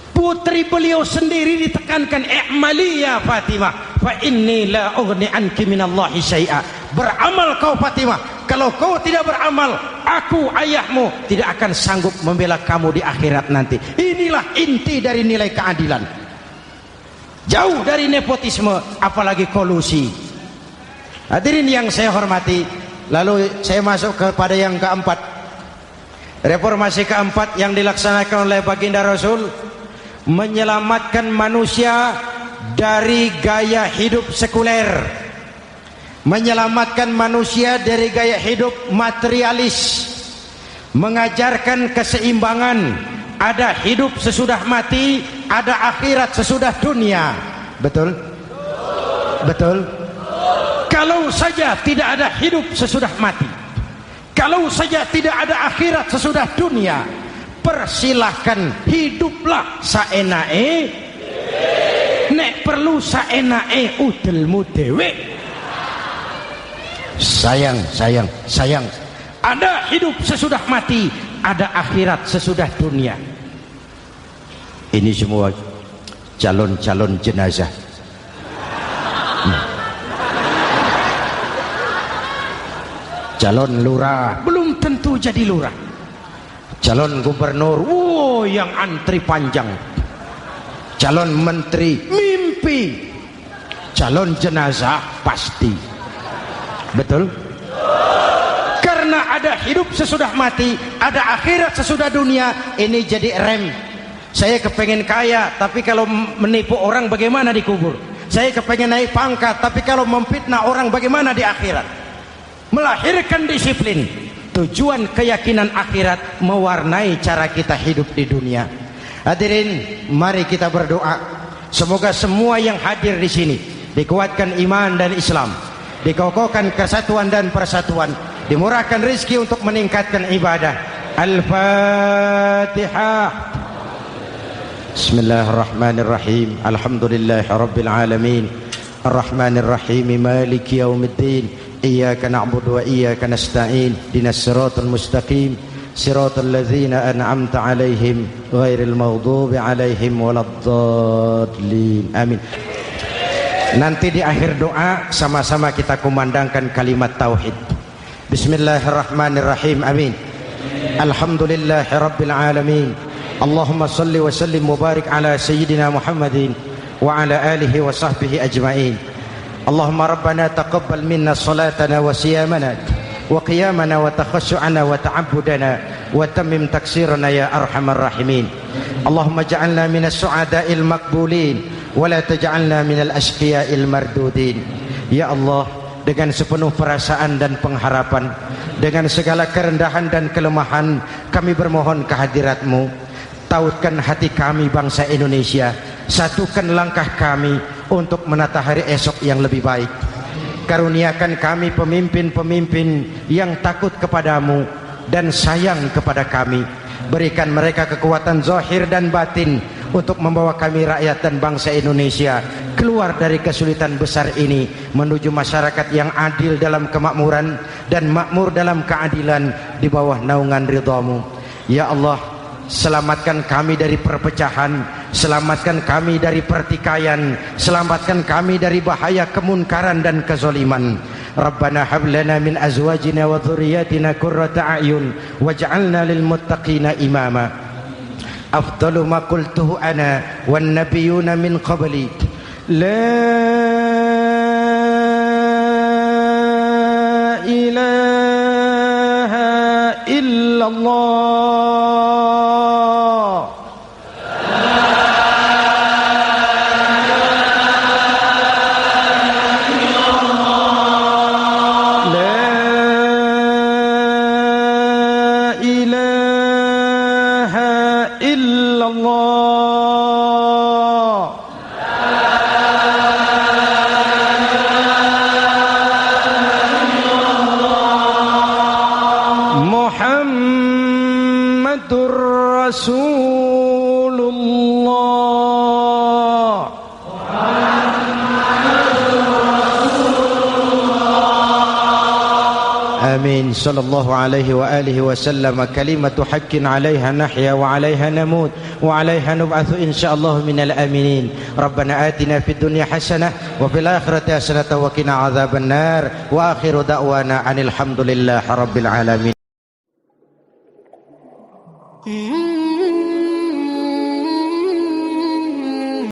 S1: Putri beliau sendiri ditekankan, i'mali ya Fatimah fa inni la ughni anki minallahi syai'a. Beramal kau Fatimah, kalau kau tidak beramal, aku ayahmu tidak akan sanggup membela kamu di akhirat nanti. Inilah inti dari nilai keadilan. Jauh dari nepotisme, apalagi kolusi. Hadirin yang saya hormati, lalu saya masuk kepada yang keempat. Reformasi keempat yang dilaksanakan oleh baginda Rasul, menyelamatkan manusia dari gaya hidup sekuler, menyelamatkan manusia dari gaya hidup materialis, mengajarkan keseimbangan. Ada hidup sesudah mati, ada akhirat sesudah dunia. Betul? Betul? Kalau saja tidak ada hidup sesudah mati, kalau saja tidak ada akhirat sesudah dunia, persilahkan hiduplah saenae, nek perlu saenae udelmu dewe. Sayang. Ada hidup sesudah mati, ada akhirat sesudah dunia. Ini semua calon-calon jenazah. Calon lurah belum tentu jadi lurah. Calon gubernur, yang antri panjang. Calon menteri, mimpi. Calon jenazah pasti. Betul? Karena ada hidup sesudah mati, ada akhirat sesudah dunia. Ini jadi rem. Saya kepengen kaya, tapi kalau menipu orang bagaimana dikubur? Saya kepengen naik pangkat, tapi kalau memfitnah orang bagaimana di akhirat? Melahirkan disiplin. Tujuan keyakinan akhirat mewarnai cara kita hidup di dunia. Hadirin, mari kita berdoa. Semoga semua yang hadir di sini dikuatkan iman dan Islam, dikokohkan kesatuan dan persatuan, dimurahkan rezeki untuk meningkatkan ibadah. Al-Fatihah. Bismillahirrahmanirrahim. Alhamdulillahirabbil alamin. Arrahmanirrahim. Maliki yaumiddin. Iyyaka na'budu wa iyyaka nasta'in. Ihdinas siratal mustaqim. Siratal ladzina an'amta 'alaihim ghairil maghdubi 'alaihim waladdallin. Amin. Nanti di akhir doa sama-sama kita kumandangkan kalimat tauhid. Bismillahirrahmanirrahim. Amin. Alhamdulillahirabbil alamin. Allahumma salli wa sallim mubarik ala sayyidina Muhammadin wa ala alihi wa sahbihi ajma'in. Allahumma rabbana taqabbal minna salatana wa siyamana wa qiyamana wa takhashu'ana wa ta'abbudana wa tammim taksirana ya arhamar rahimin. Allahumma ja'alna minas su'ada'il maqbulin wa la taj'alna minal ashqiya'il mardudin. Ya Allah, dengan sepenuh perasaan dan pengharapan, dengan segala kerendahan dan kelemahan, kami bermohon kehadirat-Mu. Tautkan hati kami bangsa Indonesia, satukan langkah kami untuk menata hari esok yang lebih baik. Karuniakan kami pemimpin-pemimpin yang takut kepadamu dan sayang kepada kami. Berikan mereka kekuatan zahir dan batin untuk membawa kami rakyat dan bangsa Indonesia keluar dari kesulitan besar ini menuju masyarakat yang adil dalam kemakmuran dan makmur dalam keadilan di bawah naungan ridha-Mu. Ya Allah, selamatkan kami dari perpecahan, selamatkan kami dari pertikaian, selamatkan kami dari bahaya kemunkaran dan kezaliman. Rabbana hab lana min azwajina wa dhurriyyatina qurrata a'yun waj'alna lil muttaqina imama. Afdalu ma qultuhu ana wan nabiyyuna min qabli. La ilaha illallah. صلى الله عليه وآله وسلم كلمة حق عليها نحيا وعليها نموت وعليها نبعث إن شاء الله من الآمنين. ربنا آتنا في الدنيا حسنة وفي الآخرة حسنة وقنا عذاب النار وآخر دعوانا أن الحمد لله رب العالمين.